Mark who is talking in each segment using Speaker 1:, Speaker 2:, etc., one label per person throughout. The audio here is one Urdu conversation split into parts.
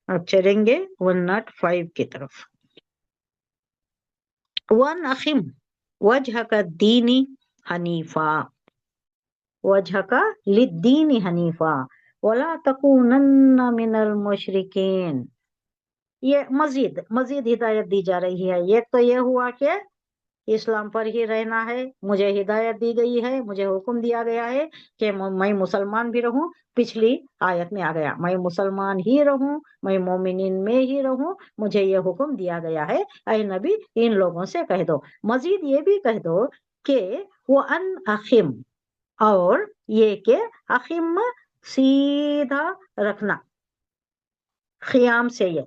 Speaker 1: اب چلیں گے 105 کی طرف. ون اخم وجہ کا دینی حنیفہ، وجہ کا للدین حنیفہ ولا تکونن من المشرکین. یہ مزید ہدایت دی جا رہی ہے. ایک تو یہ ہوا کہ اسلام پر ہی رہنا ہے، مجھے ہدایت دی گئی ہے، مجھے حکم دیا گیا ہے کہ میں مسلمان بھی رہوں. پچھلی آیت میں آ گیا میں مسلمان ہی رہوں، میں مومنین میں ہی رہوں، مجھے یہ حکم دیا گیا ہے. اے نبی ان لوگوں سے کہہ دو، مزید یہ بھی کہہ دو کہ وہ ان اخم، اور یہ کہ اخم سیدھا رکھنا، خیام سے یہ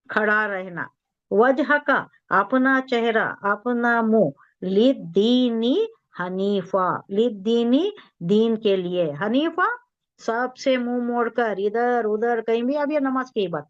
Speaker 1: کھڑا رہنا، وجہ کا اپنا چہرہ اپنا منہ، للدینی حنیفہ، للدینی دین کے لیے، حنیفہ سب سے منہ موڑ کر ادھر ادھر کہیں بھی. اب یہ نماز کی بات،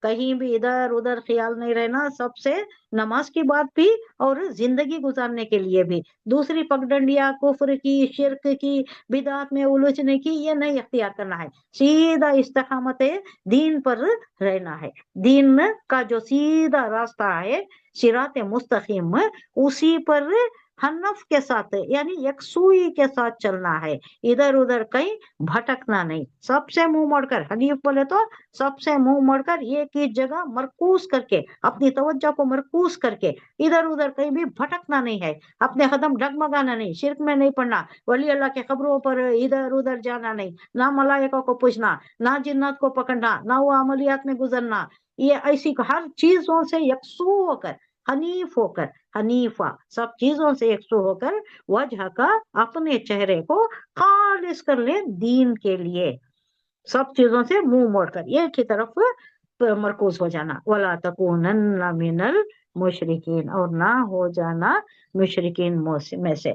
Speaker 1: کہیں بھی ادھر ادھر خیال نہیں رہنا، سب سے نماز کی بات بھی اور زندگی گزارنے کے لیے بھی. دوسری پگڈنڈیاں کفر کی، شرک کی، بدعات میں الجھنے کی یہ نہیں اختیار کرنا ہے. سیدھا استقامت دین پر رہنا ہے. دین کا جو سیدھا راستہ ہے صراط مستقیم، اسی پر حنف کے ساتھ یعنی یکسوئی کے ساتھ چلنا ہے، ادھر ادھر کہیں بھٹکنا نہیں. سب سے منہ موڑ کر، حنیف بولے تو سب سے منہ موڑ کر ایک ہی جگہ مرکوز کر کے، اپنی توجہ کو مرکوز کر کے، ادھر ادھر کہیں بھی بھٹکنا نہیں ہے، اپنے قدم ڈگمگانا نہیں، شرک میں نہیں پڑنا، ولی اللہ کے قبروں پر ادھر ادھر جانا نہیں، نہ ملائکہ کو پوچھنا، نہ جنات کو پکڑنا، نہ وہ عملیات میں گزرنا. یہ ایسی ہر چیزوں سے یکسو ہو کر، حنیف ہو کر، حنیفہ سب چیزوں سے یکسو ہو کر، وجہ کا اپنے چہرے کو خالص کر لے دین کے لیے، سب چیزوں سے منہ موڑ کر ایک ہی طرف مرکوز ہو جانا. وَلَا تَكُونَنَّ مِنَ الْمُشْرِكِينَ، اور نہ ہو جانا مشرکین میں سے.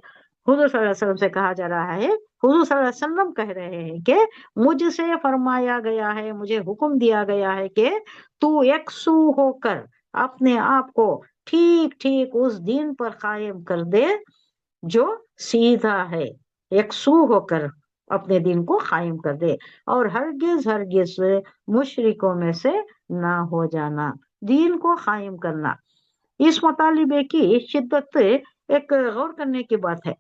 Speaker 1: حضور صلی اللہ علیہ وسلم سے کہا جا رہا ہے، حضور صلی اللہ علیہ وسلم کہہ رہے ہیں کہ مجھ سے فرمایا گیا ہے، مجھے حکم دیا گیا ہے کہ تو یکسو ہو کر اپنے آپ کو ٹھیک ٹھیک اس دین پر قائم کر دے جو سیدھا ہے، یکسو ہو کر اپنے دین کو قائم کر دے، اور ہرگز ہرگز مشرکوں میں سے نہ ہو جانا، دین کو قائم کرنا. اس مطالبے کی شدت ایک غور کرنے کی بات ہے.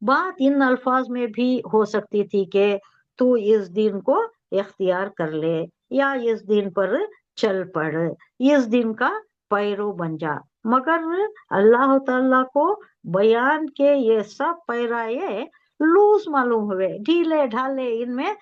Speaker 1: بات ان الفاظ میں بھی ہو سکتی تھی کہ تو اس دین کو اختیار کر لے، یا اس دین پر چل پڑ، اس دین کا پیرو بن جا. مگر اللہ تعالیٰ کو بیان کے یہ سب پیرائے لوز معلوم ہوئے، ڈھیلے ڈھالے، ان میں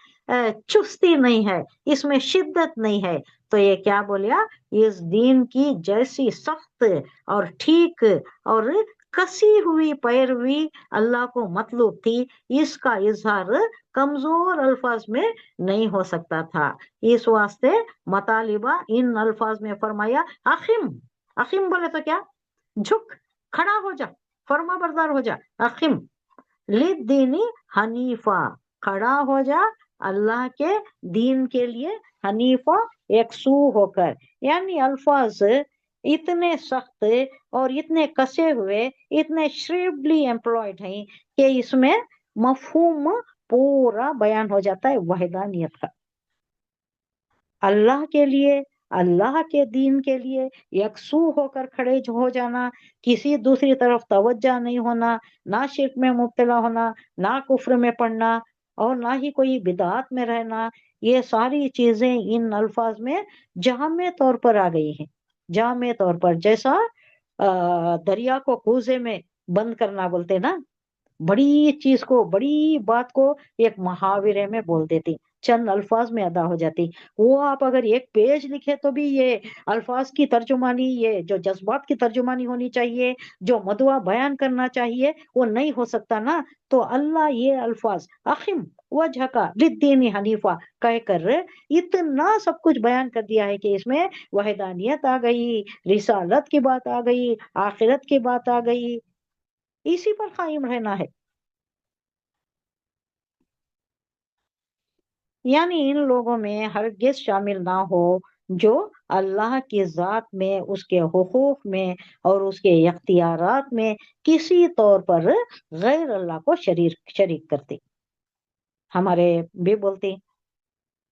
Speaker 1: چستی نہیں ہے، اس میں شدت نہیں ہے. تو یہ کیا بولیا، اس دین کی جیسی سخت اور ٹھیک اور کسی ہوئی پیروی اللہ کو مطلوب تھی، اس کا اظہار کمزور الفاظ میں نہیں ہو سکتا تھا. اس واسطے مطالبہ ان الفاظ میں فرمایا، اخم. اخم بولے تو کیا، جھک، کھڑا ہو جا، فرما بردار ہو جا. اخم للدینی حنیفہ، کھڑا ہو جا اللہ کے دین کے لیے، حنیفہ یکسو ہو کر. یعنی الفاظ اتنے سخت اور اتنے کسے ہوئے، اتنے شریفلی امپلائڈ ہیں کہ اس میں مفہوم پورا بیان ہو جاتا ہے وحدانیت کا. اللہ کے لیے، اللہ کے دین کے لیے یکسو ہو کر کھڑے ہو جانا، کسی دوسری طرف توجہ نہیں ہونا، نہ شرک میں مبتلا ہونا، نہ کفر میں پڑنا، اور نہ ہی کوئی بدعات میں رہنا. یہ ساری چیزیں ان الفاظ میں جامع طور پر آ گئی ہیں. جامع طور پر، جیسا دریا کو کوزے میں بند کرنا بولتے نا، بڑی چیز کو، بڑی بات کو ایک محاورے میں بول دیتی، چند الفاظ میں ادا ہو جاتی. وہ آپ اگر ایک پیج لکھے تو بھی یہ الفاظ کی ترجمانی، یہ جو جذبات کی ترجمانی ہونی چاہیے، جو مدعا بیان کرنا چاہیے، وہ نہیں ہو سکتا نا. تو اللہ یہ الفاظ اخم وجہ کا للدین حنیفہ کہہ کر اتنا سب کچھ بیان کر دیا ہے کہ اس میں وحدانیت آ گئی، رسالت کی بات آ گئی، آخرت کی بات آ گئی، اسی پر قائم رہنا ہے. یعنی ان لوگوں میں ہرگز شامل نہ ہو جو اللہ کی ذات میں، اس کے حقوق میں اور اس کے اختیارات میں کسی طور پر غیر اللہ کو شریک کرتے. ہمارے بھی بولتے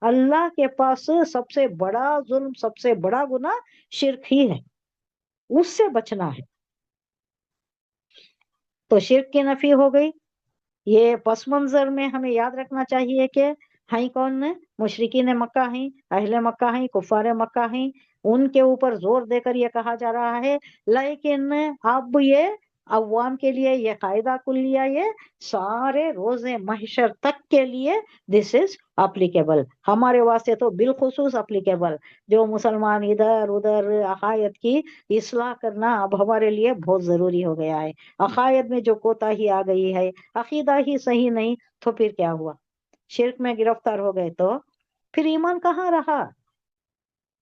Speaker 1: اللہ کے پاس سب سے بڑا ظلم، سب سے بڑا گناہ شرک ہی ہے، اس سے بچنا ہے۔ تو شرک کی نفی ہو گئی۔ یہ پس منظر میں ہمیں یاد رکھنا چاہیے کہ ہیں کون نے؟ مشرکین مکہ ہیں، اہل مکہ ہیں، کفار مکہ ہیں، ان کے اوپر زور دے کر یہ کہا جا رہا ہے۔ لیکن اب یہ عوام کے لیے یہ قاعدہ کلیہ یہ سارے روز محشر تک کے لیے دس از اپلیکیبل، ہمارے واسطے تو بالخصوص اپلیکیبل۔ جو مسلمان ادھر ادھر عقائد کی اصلاح کرنا اب ہمارے لیے بہت ضروری ہو گیا ہے۔ عقائد میں جو کوتاہی آ گئی ہے، عقیدہ ہی صحیح نہیں تو پھر کیا ہوا؟ شرک میں گرفتار ہو گئے تو پھر ایمان کہاں رہا؟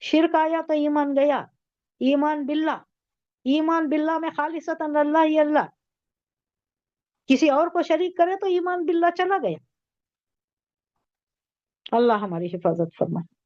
Speaker 1: شرک آیا تو ایمان گیا۔ ایمان باللہ، ایمان باللہ میں خالصتاً اللہ ہی اللہ، کسی اور کو شریک کرے تو ایمان باللہ چلا گیا۔ اللہ ہماری حفاظت فرمائے۔